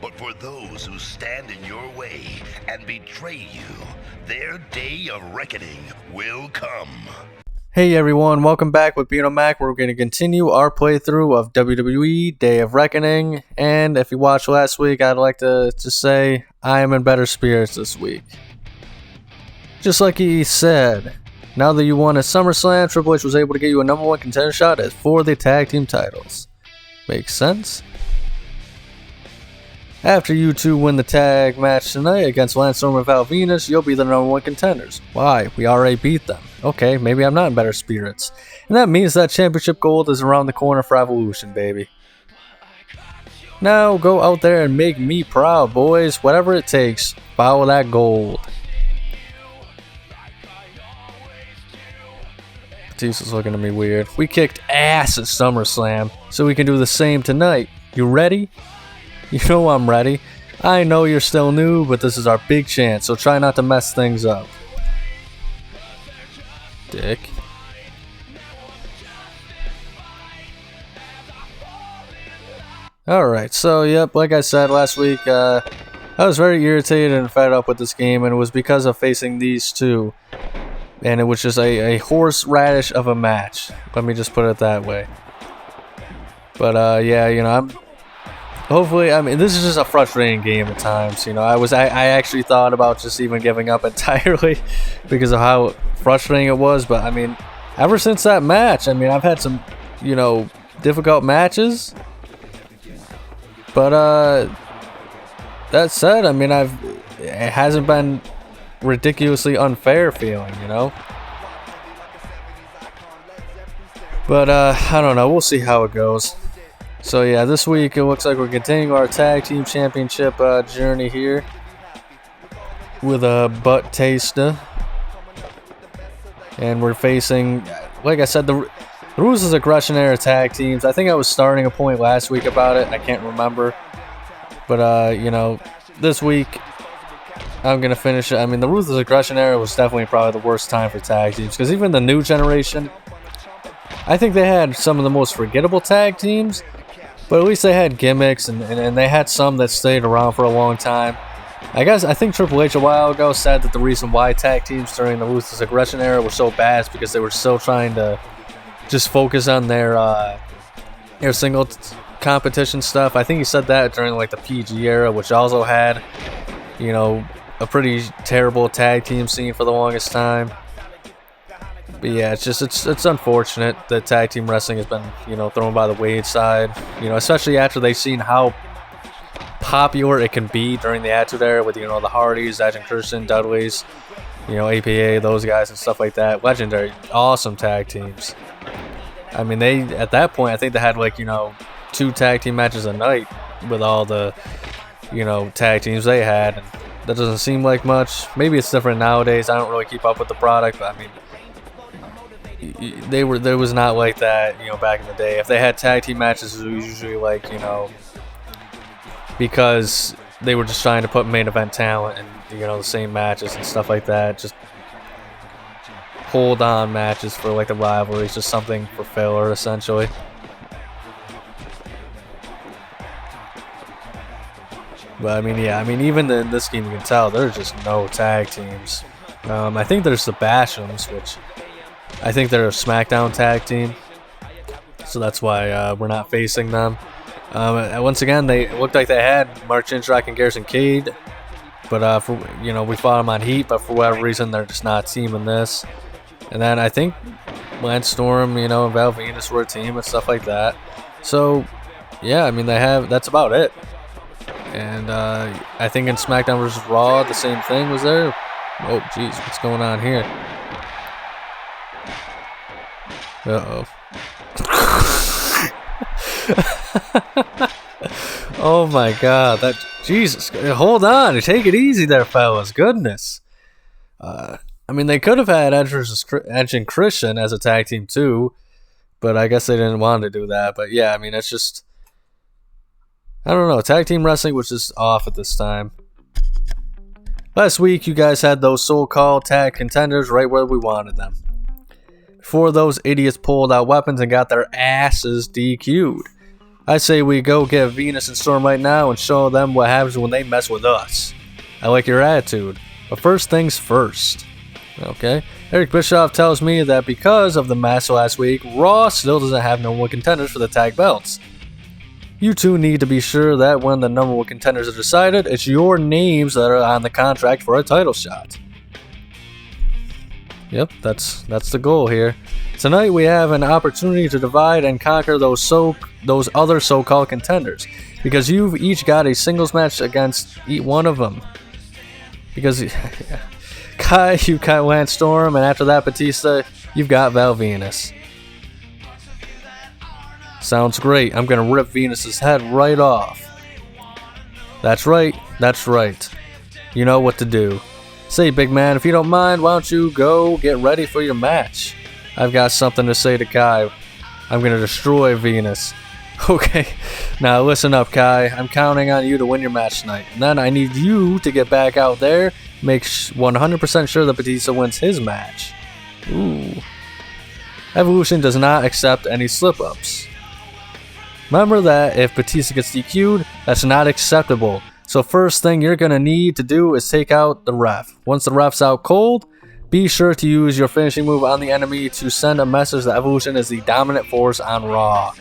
But for those who stand in your way and betray you, their day of reckoning will come. Hey everyone, welcome back with Beano Mac. We're going to continue our playthrough of WWE Day of Reckoning. And if you watched last week, I'd like to just say I am in better spirits this week. Just like he said, now that you won at SummerSlam, Triple H was able to get you a number one contender shot for the tag team titles. Makes sense? After you two win the tag match tonight against Lance Storm and Val Venus, you'll be the number one contenders. Why? We already beat them. Okay, maybe I'm not in better spirits. And that means that championship gold is around the corner for Evolution, baby. Now go out there and make me proud, boys. Whatever it takes, follow that gold. Batista's looking at me weird. We kicked ass at SummerSlam, so we can do the same tonight. You ready? You know I'm ready. I know you're still new, but this is our big chance, so try not to mess things up. Dick. Alright, so yep, like I said last week, I was very irritated and fed up with this game, and it was because of facing these two. And it was just a horseradish of a match. Let me just put it that way. But yeah, you know, hopefully, I mean, this is just a frustrating game at times. You know, I actually thought about just even giving up entirely because of how frustrating it was. But I mean, ever since that match, I mean, I've had some, you know, difficult matches. But that said, I mean, it hasn't been ridiculously unfair feeling, you know. But I don't know. We'll see how it goes. So yeah, this week it looks like we're continuing our tag team championship journey here with Batista, and we're facing, like I said, the Ruthless Aggression era tag teams. I think I was starting a point last week about it. I can't remember, but you know, this week I'm gonna finish it. I mean, the Ruthless Aggression era was definitely probably the worst time for tag teams, because even the new generation, I think they had some of the most forgettable tag teams. But at least they had gimmicks, and they had some that stayed around for a long time. I think Triple H a while ago said that the reason why tag teams during the Ruthless Aggression era were so bad is because they were still trying to just focus on their single competition stuff. I think he said that during like the PG era, which also had, you know, a pretty terrible tag team scene for the longest time. But yeah, it's unfortunate that tag team wrestling has been, you know, thrown by the wayside. You know, especially after they've seen how popular it can be during the Attitude Era with, you know, the Hardys, Edge and Christian, Dudleys, you know, APA, those guys and stuff like that. Legendary, awesome tag teams. I mean, they, at that point, I think they had like, you know, 2 tag team matches a night with all the, you know, tag teams they had. And that doesn't seem like much. Maybe it's different nowadays. I don't really keep up with the product, but I mean, there was not like that, you know, back in the day. If they had tag team matches, it was usually like, you know, because they were just trying to put main event talent in, you know, the same matches and stuff like that. Just hold on matches for like the rivalries, just something for filler essentially. But I mean, yeah, I mean, even in this game you can tell there's just no tag teams. I think there's the Bashams, which I think they're a SmackDown tag team, so that's why we're not facing them. Once again, they looked like they had Mark Jindrak and Garrison Cade, but for, you know, we fought them on Heat, but for whatever reason they're just not teaming this. And then I think Lance Storm, you know, and Val Venus were a team and stuff like that. So yeah, I mean, that's about it. And I think in SmackDown vs. Raw the same thing was there. Oh jeez, what's going on here? Uh-oh. Oh my god, that, Jesus, hold on, take it easy there, fellas, goodness. I mean, they could have had Edge and Christian as a tag team too, but I guess they didn't want to do that. But yeah, I mean, it's just, I don't know, tag team wrestling was just off at this time. Last week, you guys had those so-called tag contenders right where we wanted them. Before those idiots pulled out weapons and got their asses DQ'd. I say we go get Venus and Storm right now and show them what happens when they mess with us. I like your attitude. But first things first. Okay? Eric Bischoff tells me that because of the mess last week, Raw still doesn't have number one contenders for the tag belts. You two need to be sure that when the number one contenders are decided, it's your names that are on the contract for a title shot. Yep, that's the goal here. Tonight we have an opportunity to divide and conquer those other so-called contenders, because you've each got a singles match against each one of them. Because Kai, you've got Lance Storm, and after that Batista, you've got Val Venus. Sounds great. I'm gonna rip Venus's head right off. That's right. You know what to do. Say, big man, if you don't mind, why don't you go get ready for your match? I've got something to say to Kai. I'm gonna destroy Venus. Okay, now listen up, Kai. I'm counting on you to win your match tonight. And then I need you to get back out there, make 100% sure that Batista wins his match. Ooh. Evolution does not accept any slip-ups. Remember that if Batista gets DQ'd, that's not acceptable. So first thing you're gonna need to do is take out the ref. Once the ref's out cold, be sure to use your finishing move on the enemy to send a message that Evolution is the dominant force on Raw.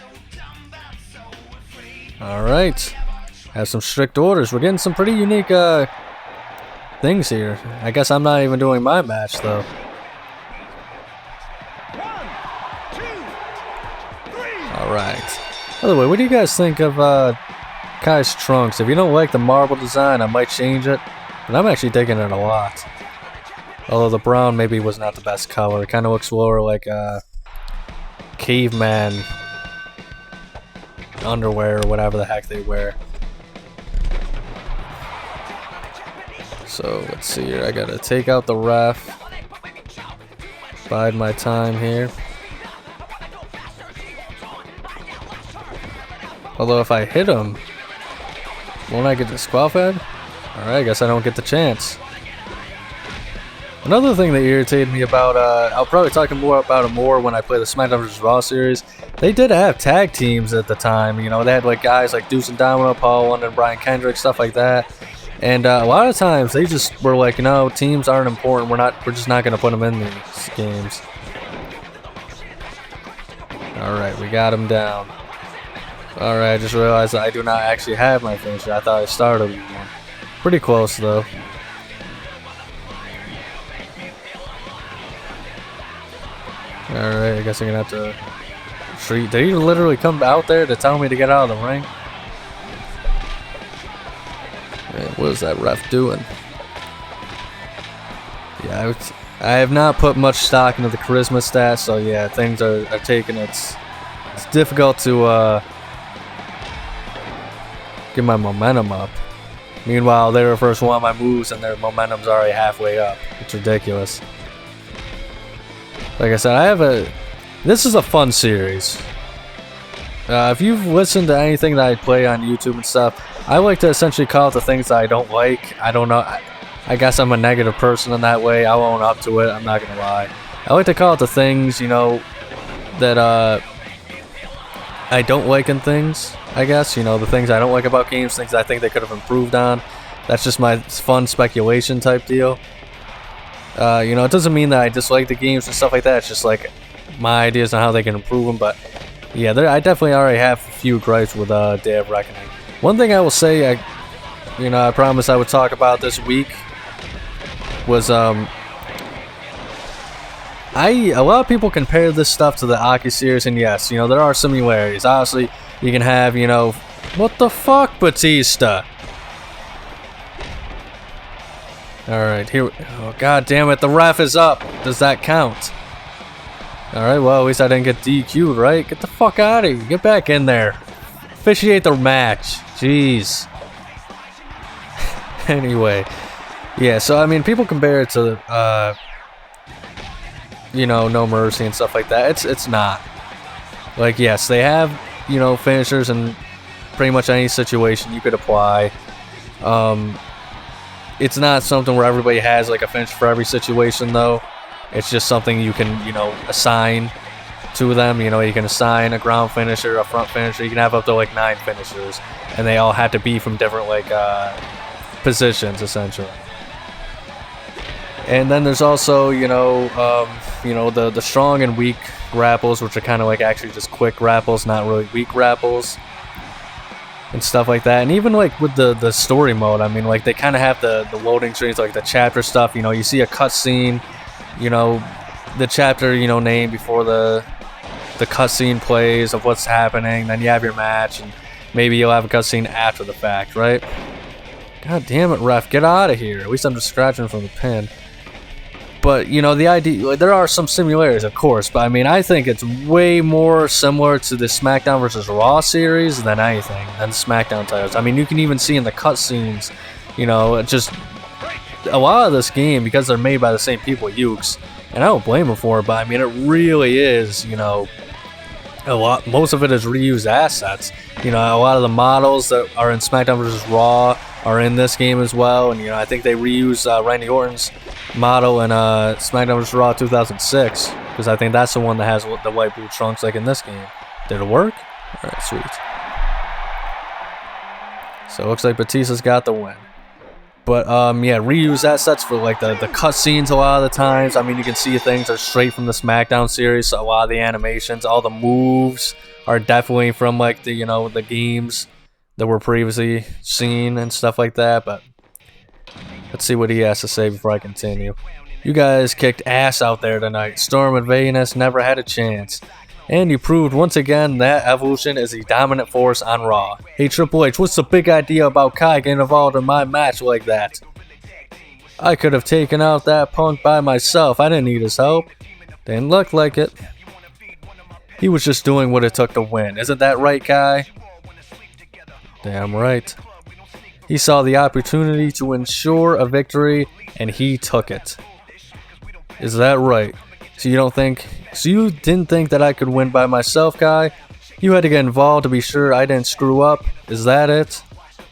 Alright. Have some strict orders. We're getting some pretty unique things here. I guess I'm not even doing my match though. 1, 2, 3. Alright. By the way, what do you guys think of Kai's trunks? If you don't like the marble design, I might change it. But I'm actually digging it a lot. Although the brown maybe was not the best color. It kind of looks more like caveman underwear or whatever the heck they wear. So let's see here. I gotta take out the ref. Bide my time here. Although if I hit him, won't I get disqualified? Alright, I guess I don't get the chance. Another thing that irritated me about, I'll probably talk more about it more when I play the SmackDown vs. Raw series. They did have tag teams at the time, you know, they had like guys like Deuce and Domino, Paul London, Brian Kendrick, stuff like that. And a lot of times they just were like, you know, teams aren't important, we're just not going to put them in these games. Alright, we got him down. Alright, I just realized that I do not actually have my finisher. I thought I started with one. Pretty close though. Alright, I guess I'm gonna have to treat. Did he literally come out there to tell me to get out of the ring? Man, what is that ref doing? Yeah, I have not put much stock into the charisma stats, so yeah, things are taking it's difficult to get my momentum up. Meanwhile, they were first one of my moves and their momentum's already halfway up. It's ridiculous. Like I said, this is a fun series. If you've listened to anything that I play on YouTube and stuff, I like to essentially call it the things that I don't like. I don't know. I guess I'm a negative person in that way. I'll own up to it. I'm not gonna lie. I like to call it the things, you know, that I don't like in things. I guess, you know, the things I don't like about games, things I think they could have improved on. That's just my fun speculation type deal. You know, it doesn't mean that I dislike the games and stuff like that. It's just like my ideas on how they can improve them. But yeah, I definitely already have a few gripes with Day of Reckoning. One thing I will say, I promised I would talk about this week was a lot of people compare this stuff to the Aki series, and yes, you know, there are similarities. Obviously, you can have, you know, what the fuck, Batista? Alright, here. Oh, god damn it, the ref is up. Does that count? Alright, well, at least I didn't get DQ'd, right? Get the fuck out of here. Get back in there. Officiate the match. Jeez. Anyway. Yeah, so, I mean, people compare it to, you know, No Mercy and stuff like that. It's not. Like, yes, they have, you know, finishers in pretty much any situation you could apply. It's not something where everybody has like a finish for every situation though. It's just something you can, you know, assign to them. You know, you can assign a ground finisher, a front finisher. You can have up to like 9 finishers, and they all had to be from different like positions essentially. And then there's also, the strong and weak grapples, which are kind of like actually just quick grapples, not really weak grapples, and stuff like that. And even like with the story mode, I mean, like they kind of have the loading screens, like the chapter stuff. You know, you see a cutscene, the chapter, name before the cutscene plays of what's happening. Then you have your match, and maybe you'll have a cutscene after the fact, right? God damn it, ref, get out of here. At least I'm just scratching from the pin. But, the idea, there are some similarities, of course, but I mean, I think it's way more similar to the SmackDown vs. Raw series than anything, than SmackDown titles. I mean, you can even see in the cutscenes, just a lot of this game, because they're made by the same people, Ukes, and I don't blame them for it, but I mean, it really is, most of it is reused assets. A lot of the models that are in SmackDown vs. Raw are in this game as well, and I think they reuse Randy Orton's model in SmackDown vs. Raw 2006, because I think that's the one that has the white blue trunks like in this game. Did it work? Alright, sweet. So it looks like Batista's got the win. But reuse assets for like the cutscenes a lot of the times. I mean, you can see things are straight from the SmackDown series. So a lot of the animations, all the moves are definitely from like the games that were previously seen and stuff like that. But let's see what he has to say before I continue. You guys kicked ass out there tonight. Storm and Venus never had a chance. And you proved once again that Evolution is the dominant force on Raw. Hey Triple H, what's the big idea about Kai getting involved in my match like that? I could have taken out that punk by myself. I didn't need his help. Didn't look like it. He was just doing what it took to win. Isn't that right, Kai? Damn right. He saw the opportunity to ensure a victory, and he took it. Is that right? So you didn't think that I could win by myself, Kai? You had to get involved to be sure I didn't screw up? Is that it?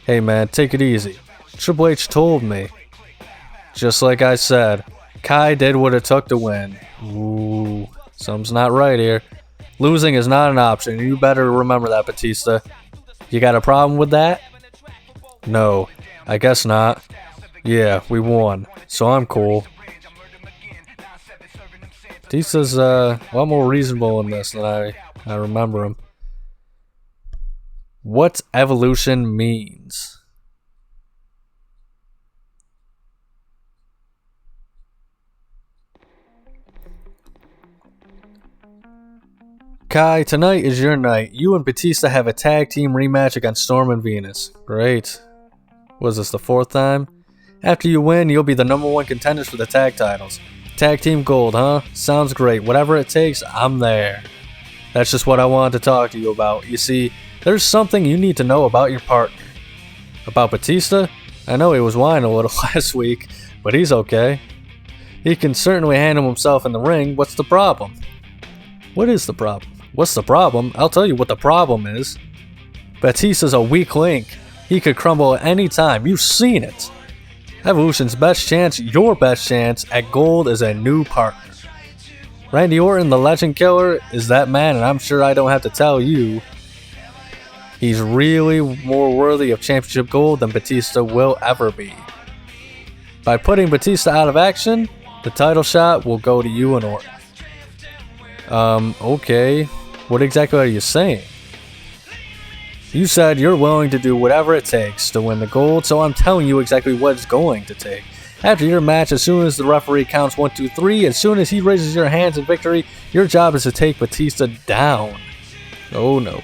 Hey man, take it easy. Triple H told me. Just like I said, Kai did what it took to win. Ooh, something's not right here. Losing is not an option. You better remember that, Batista. You got a problem with that? No, I guess not. Yeah, we won, so I'm cool. Batista's a lot more reasonable in this than I remember him. What evolution means. Kai, tonight is your night. You and Batista have a tag team rematch against Storm and Venus. Great. Was this the 4th time? After you win, you'll be the #1 contenders for the tag titles. Tag team gold, huh? Sounds great. Whatever it takes, I'm there. That's just what I wanted to talk to you about. You see, there's something you need to know about your partner. About Batista? I know he was whining a little last week, but he's okay. He can certainly handle himself in the ring. What's the problem? What is the problem? What's the problem? I'll tell you what the problem is. Batista's a weak link. He could crumble at any time. You've seen it. Evolution's best chance, your best chance at gold is a new partner. Randy Orton, the Legend Killer, is that man, and I'm sure I don't have to tell you. He's really more worthy of championship gold than Batista will ever be. By putting Batista out of action, the title shot will go to you and Orton. Okay. What exactly are you saying? You said you're willing to do whatever it takes to win the gold, so I'm telling you exactly what it's going to take. After your match, as soon as the referee counts 1, 2, 3, as soon as he raises your hands in victory, your job is to take Batista down. Oh no.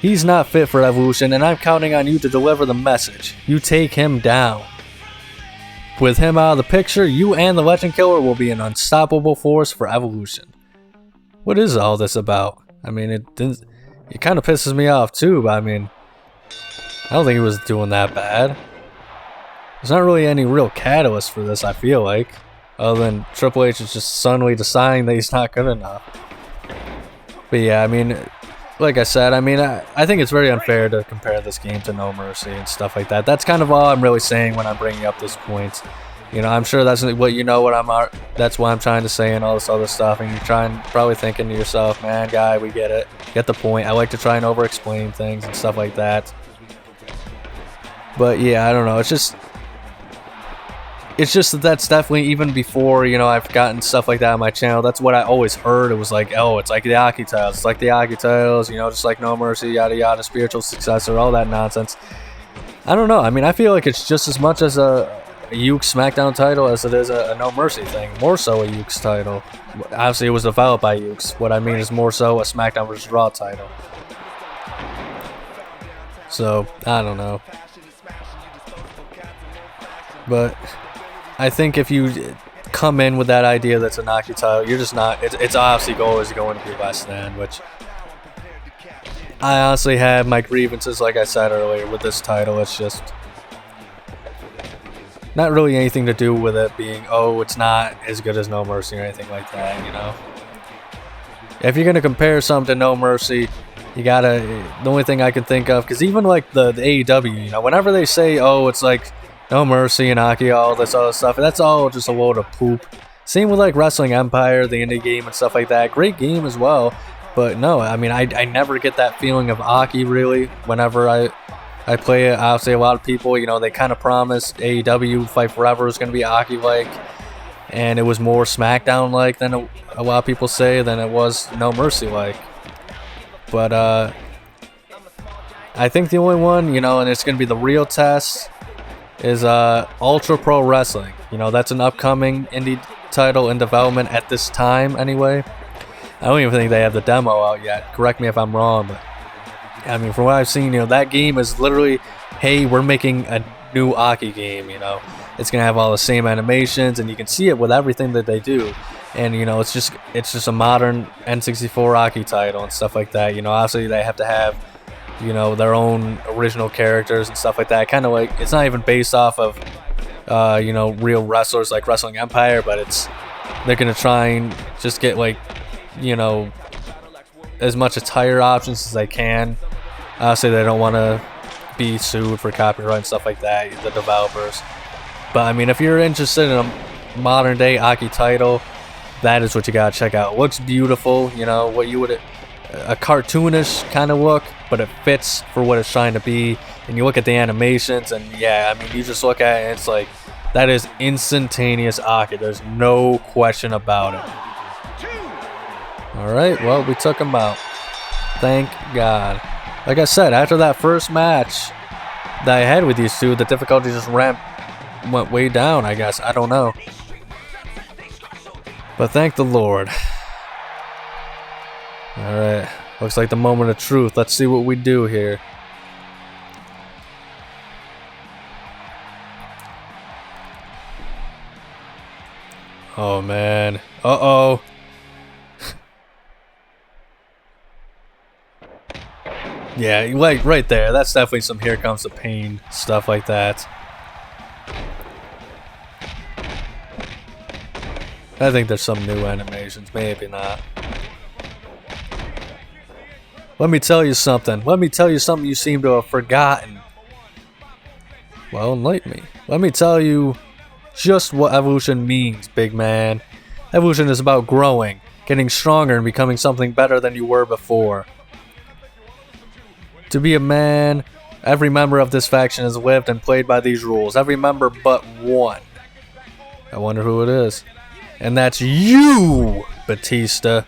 He's not fit for Evolution, and I'm counting on you to deliver the message. You take him down. With him out of the picture, you and the Legend Killer will be an unstoppable force for Evolution. What is all this about? I mean, it kind of pisses me off too, but I mean, I don't think he was doing that bad. There's not really any real catalyst for this, I feel like, other than Triple H is just suddenly deciding that he's not good enough. But yeah, I mean, like I said, I mean, I think it's very unfair to compare this game to No Mercy and stuff like that. That's kind of all I'm really saying when I'm bringing up this point. I'm sure that's what that's what I'm trying to say and all this other stuff. And you're probably thinking to yourself, man, guy, we get it. Get the point. I like to try and over-explain things and stuff like that. But yeah, I don't know. It's just that's definitely, even before, I've gotten stuff like that on my channel, that's what I always heard. It was like, oh, it's like the Aki titles. It's like the Aki titles, just like No Mercy, yada yada, spiritual successor, all that nonsense. I don't know. I mean, I feel like it's just as much as a Yuke SmackDown title as it is a No Mercy thing. More so a Yuke's title. Obviously, it was developed by Yuke's. What I mean is more so a SmackDown vs. Raw title. So, I don't know. But I think if you come in with that idea that's an Aki title, you're just not. It's obviously always going to be less than, which I honestly have my grievances, like I said earlier, with this title. It's just not really anything to do with it being, oh, it's not as good as No Mercy or anything like that, If you're going to compare something to No Mercy, you gotta, the only thing I can think of, because even like the AEW, whenever they say, oh, it's like No Mercy and Aki, all this other stuff, that's all just a load of poop. Same with like Wrestling Empire, the indie game and stuff like that. Great game as well, but no, I mean, I never get that feeling of Aki really whenever I play it. Obviously, a lot of people, they kind of promised AEW Fight Forever was going to be Aki-like, and it was more SmackDown-like than a lot of people say than it was No Mercy-like. But I think the only one, and it's going to be the real test, is Ultra Pro Wrestling. That's an upcoming indie title in development at this time anyway. I don't even think they have the demo out yet. Correct me if I'm wrong, but I mean, from what I've seen, that game is literally, hey, we're making a new Aki game, It's going to have all the same animations, and you can see it with everything that they do. And, it's just a modern N64 Aki title and stuff like that. Obviously they have to have, their own original characters and stuff like that. Kind of like, it's not even based off of, real wrestlers like Wrestling Empire, but they're going to try and just get, like, as much attire options as they can. Obviously, they don't want to be sued for copyright and stuff like that, the developers. But, I mean, if you're interested in a modern-day Aki title, that is what you gotta check out. It looks beautiful, what you would... a cartoonish kind of look, but it fits for what it's trying to be. And you look at the animations, and yeah, I mean, you just look at it, and it's like, that is instantaneous Aki. There's no question about it. Alright, well, we took him out. Thank God. Like I said, after that first match that I had with these two, the difficulty just went way down, I guess. I don't know. But thank the Lord. Alright, looks like the moment of truth. Let's see what we do here. Oh, man. Uh-oh. Yeah, like right there. That's definitely some Here Comes the Pain stuff like that. I think there's some new animations. Maybe not. Let me tell you something. Let me tell you something you seem to have forgotten. Well, enlighten me. Let me tell you just what evolution means, big man. Evolution is about growing, getting stronger, and becoming something better than you were before. To be a man, every member of this faction has lived and played by these rules. Every member but one. I wonder who it is. And that's you, Batista.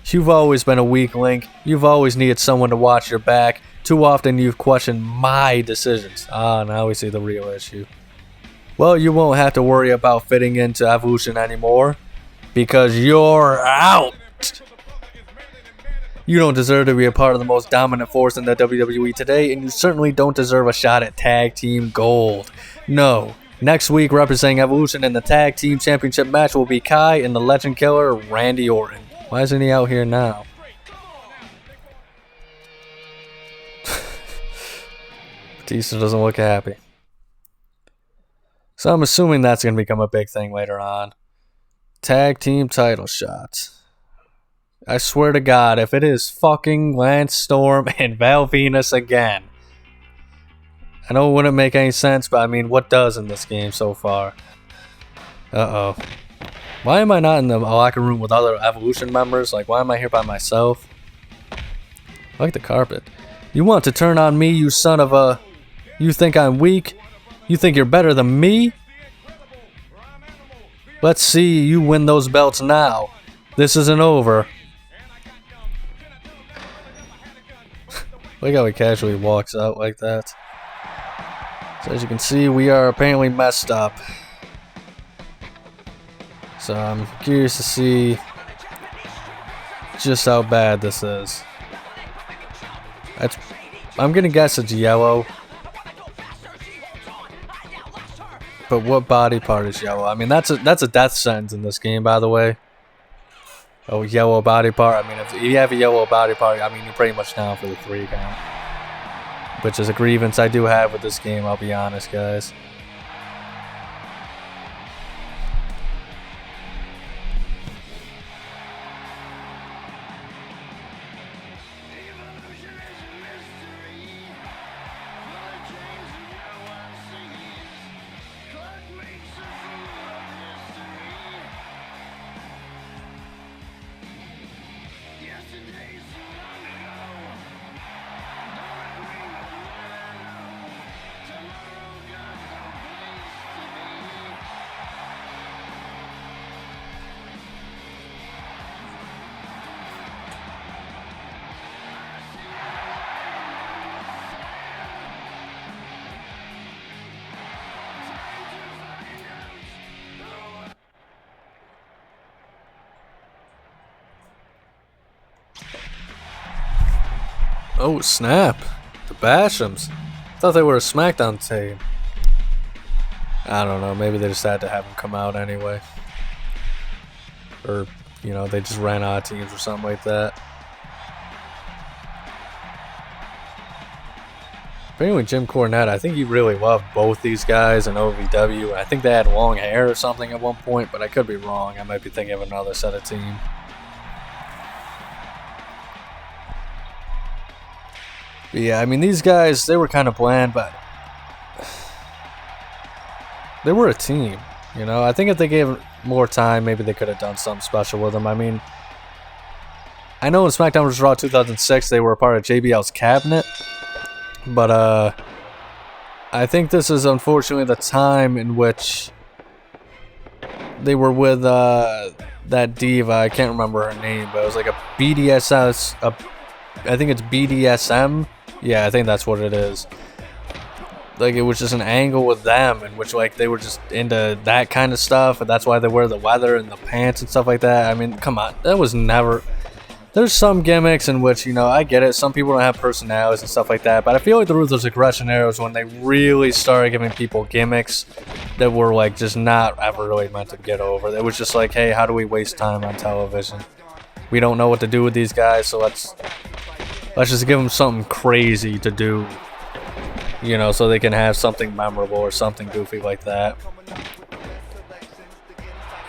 You've always been a weak link. You've always needed someone to watch your back. Too often you've questioned my decisions. Ah, now we see the real issue. Well, you won't have to worry about fitting into Evolution anymore, because you're out. You don't deserve to be a part of the most dominant force in the WWE today, and you certainly don't deserve a shot at Tag Team Gold. No. Next week, representing Evolution in the Tag Team Championship match will be Kai and the Legend Killer, Randy Orton. Why isn't he out here now? Batista doesn't look happy. So I'm assuming that's going to become a big thing later on. Tag Team title shots. I swear to God, if it is fucking Lance Storm and Val Venus again, I know it wouldn't make any sense, but I mean, what does in this game so far? Uh-oh. Why am I not in the locker room with other Evolution members? Like, why am I here by myself? I like the carpet. You want to turn on me, you son of a... You think I'm weak? You think you're better than me? Let's see you win those belts now. This isn't over. Look how he casually walks out like that. So as you can see, we are apparently messed up. So I'm curious to see just how bad this is. I'm gonna guess it's yellow. But what body part is yellow? I mean, that's a death sentence in this game, by the way. Oh, yellow body part. I mean, if you have a yellow body part, I mean, you're pretty much down for the 3 count. Which is a grievance I do have with this game, I'll be honest, guys. Oh, snap. The Bashams. Thought they were a SmackDown team. I don't know. Maybe they just had to have them come out anyway. Or, you know, they just ran out of teams or something like that. Apparently Jim Cornette, I think he really loved both these guys in OVW. I think they had long hair or something at one point, but I could be wrong. I might be thinking of another set of team. But yeah, I mean, these guys, they were kind of bland, but they were a team, you know? I think if they gave more time, maybe they could have done something special with them. I mean, I know in SmackDown vs. Raw 2006, they were a part of JBL's cabinet, but I think this is unfortunately the time in which they were with that diva. I can't remember her name, but it was like a BDSS, I think it's BDSM. Yeah, I think that's what it is. Like, it was just an angle with them in which, like, they were just into that kind of stuff, and that's why they wear the leather and the pants and stuff like that. I mean, come on, that was never... There's some gimmicks in which, you know, I get it, some people don't have personalities and stuff like that, but I feel like the Ruthless Aggression era was when they really started giving people gimmicks that were, like, just not ever really meant to get over. It was just like, hey, how do we waste time on television? We don't know what to do with these guys, so let's just give them something crazy to do, you know, so they can have something memorable or something goofy like that.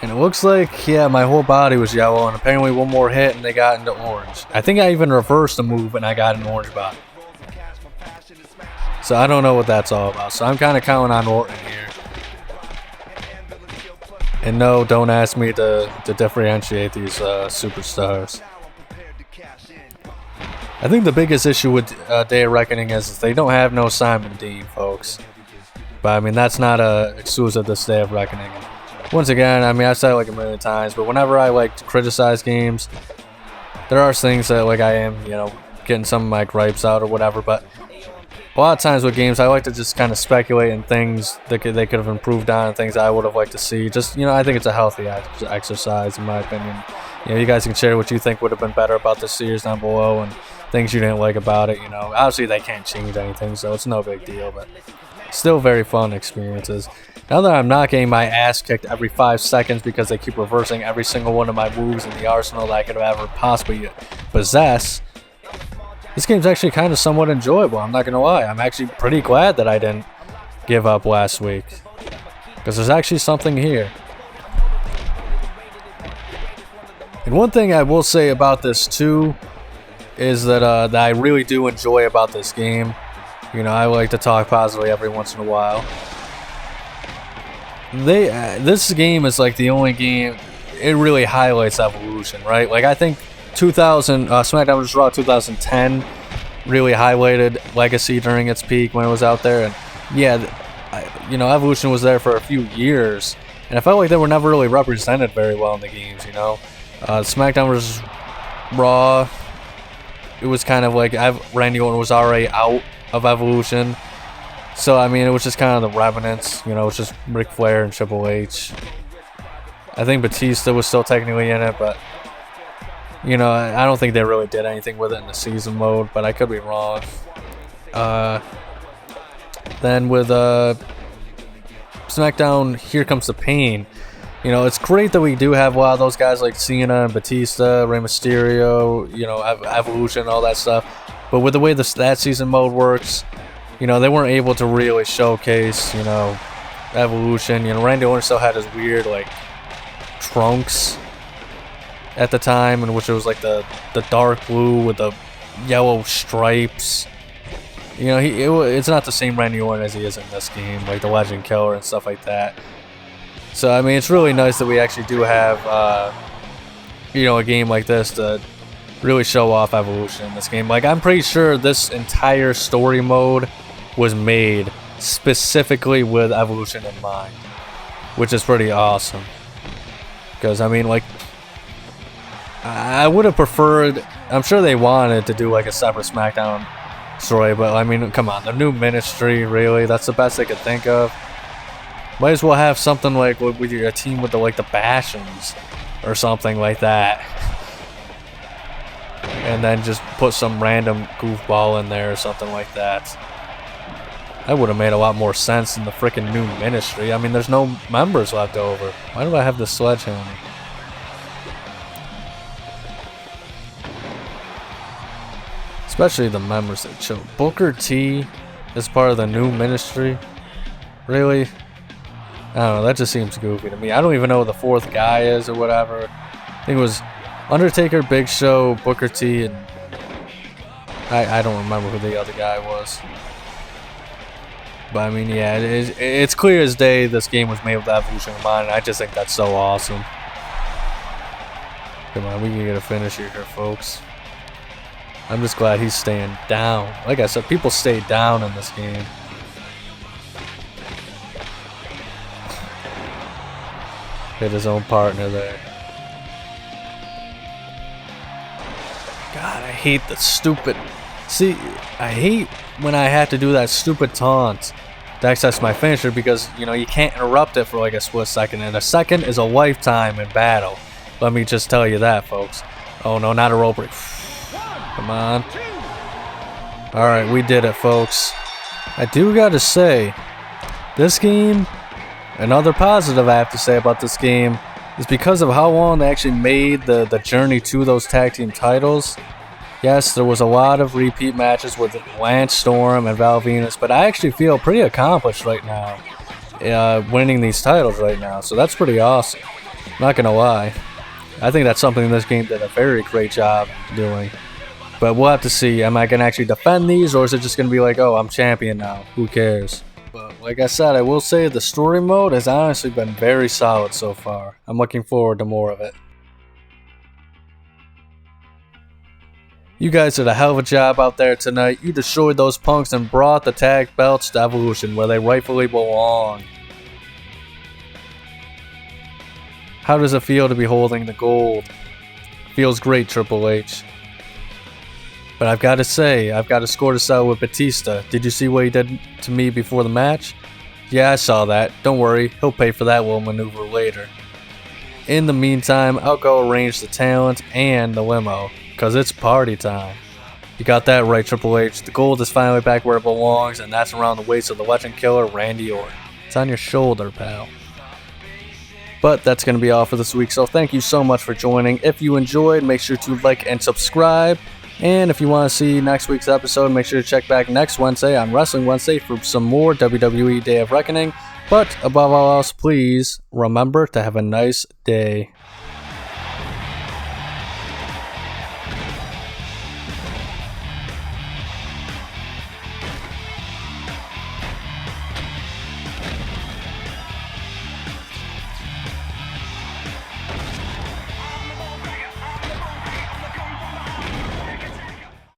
And it looks like, yeah, my whole body was yellow, and apparently one more hit and they got into orange. I think I even reversed the move and I got an orange body. So I don't know what that's all about. So I'm kind of counting on Orton here. And no, don't ask me to differentiate these superstars. I think the biggest issue with Day of Reckoning is they don't have no Simon Dean, folks. But I mean, that's not exclusive to this Day of Reckoning. Once again, I mean, I've said it like a million times, but whenever I like to criticize games, there are things that like I am, you know, getting some of my gripes out or whatever. But a lot of times with games, I like to just kind of speculate in things that they could have improved on, and things I would have liked to see. Just, you know, I think it's a healthy exercise in my opinion. You know, you guys can share what you think would have been better about this series down below and things you didn't like about it. You know, obviously they can't change anything, so it's no big deal, but still very fun experiences. Now that I'm not getting my ass kicked every 5 seconds because they keep reversing every single one of my moves in the arsenal that I could ever possibly possess, this game's actually kind of somewhat enjoyable, I'm not going to lie. I'm actually pretty glad that I didn't give up last week, because there's actually something here. And one thing I will say about this too is that I really do enjoy about this game You know, I like to talk positively every once in a while. This game is like the only game, it really highlights evolution, right? Like, I think 2000 SmackDown vs. Raw 2010 really highlighted Legacy during its peak when it was out there. And yeah, you know, Evolution was there for a few years, and I felt like they were never really represented very well in the games, you know. SmackDown vs. Raw, it was kind of like Randy Orton was already out of Evolution. So, I mean, it was just kind of the Revenants, you know, it was just Ric Flair and Triple H. I think Batista was still technically in it, but, you know, I don't think they really did anything with it in the season mode, but I could be wrong. Then with SmackDown, Here Comes the Pain. You know, it's great that we do have a lot of those guys like Cena and Batista, Rey Mysterio, you know, Evolution, all that stuff. But with the way that season mode works, you know, they weren't able to really showcase, you know, Evolution. You know, Randy Orton still had his weird, like, trunks at the time, in which it was like the dark blue with the yellow stripes. You know, it's not the same Randy Orton as he is in this game, like the Legend Killer and stuff like that. So, I mean, it's really nice that we actually do have, you know, a game like this to really show off Evolution in this game. Like, I'm pretty sure this entire story mode was made specifically with Evolution in mind, which is pretty awesome. Because, I mean, like, I would have preferred, I'm sure they wanted to do like a separate SmackDown story, but I mean, come on, the new ministry, really, that's the best they could think of. Might as well have something like with your team with the Bashams or something like that. And then just put some random goofball in there or something like that. That would have made a lot more sense than the freaking new ministry. I mean, there's no members left over. Why do I have the sledgehammer? Especially the members that show. Booker T is part of the new ministry. Really? I don't know, that just seems goofy to me. I don't even know who the fourth guy is or whatever. I think it was Undertaker, Big Show, Booker T, and I don't remember who the other guy was. But I mean, yeah, it's clear as day this game was made with Evolution in mind, and I just think that's so awesome. Come on, we can get a finish here, folks. I'm just glad he's staying down. Like I said, people stay down in this game. Hit his own partner there. God, I hate the stupid... See, I hate when I have to do that stupid taunt to access my finisher because, you know, you can't interrupt it for like a split second. And a second is a lifetime in battle. Let me just tell you that, folks. Oh no, not a rope break. Come on. Alright, we did it, folks. I do gotta say, this game, another positive I have to say about this game, is because of how long they actually made the journey to those tag team titles. Yes, there was a lot of repeat matches with Lance Storm and Val Venus, but I actually feel pretty accomplished right now, winning these titles right now, so that's pretty awesome. Not gonna lie. I think that's something this game did a very great job doing. But we'll have to see. Am I going to actually defend these, or is it just going to be like, oh, I'm champion now? Who cares? But like I said, I will say the story mode has honestly been very solid so far. I'm looking forward to more of it. You guys did a hell of a job out there tonight. You destroyed those punks and brought the tag belts to Evolution where they rightfully belong. How does it feel to be holding the gold? Feels great, Triple H. But I've got to say, I've got a score to settle with Batista. Did you see what he did to me before the match? Yeah, I saw that. Don't worry, he'll pay for that little maneuver later. In the meantime, I'll go arrange the talent and the limo, because it's party time. You got that right, Triple H. The gold is finally back where it belongs, and that's around the waist of the Legend Killer, Randy Orton. It's on your shoulder, pal. But that's going to be all for this week, so thank you so much for joining. If you enjoyed, make sure to like and subscribe. And if you want to see next week's episode, make sure to check back next Wednesday on Wrestling Wednesday for some more WWE Day of Reckoning. But above all else, please remember to have a nice day.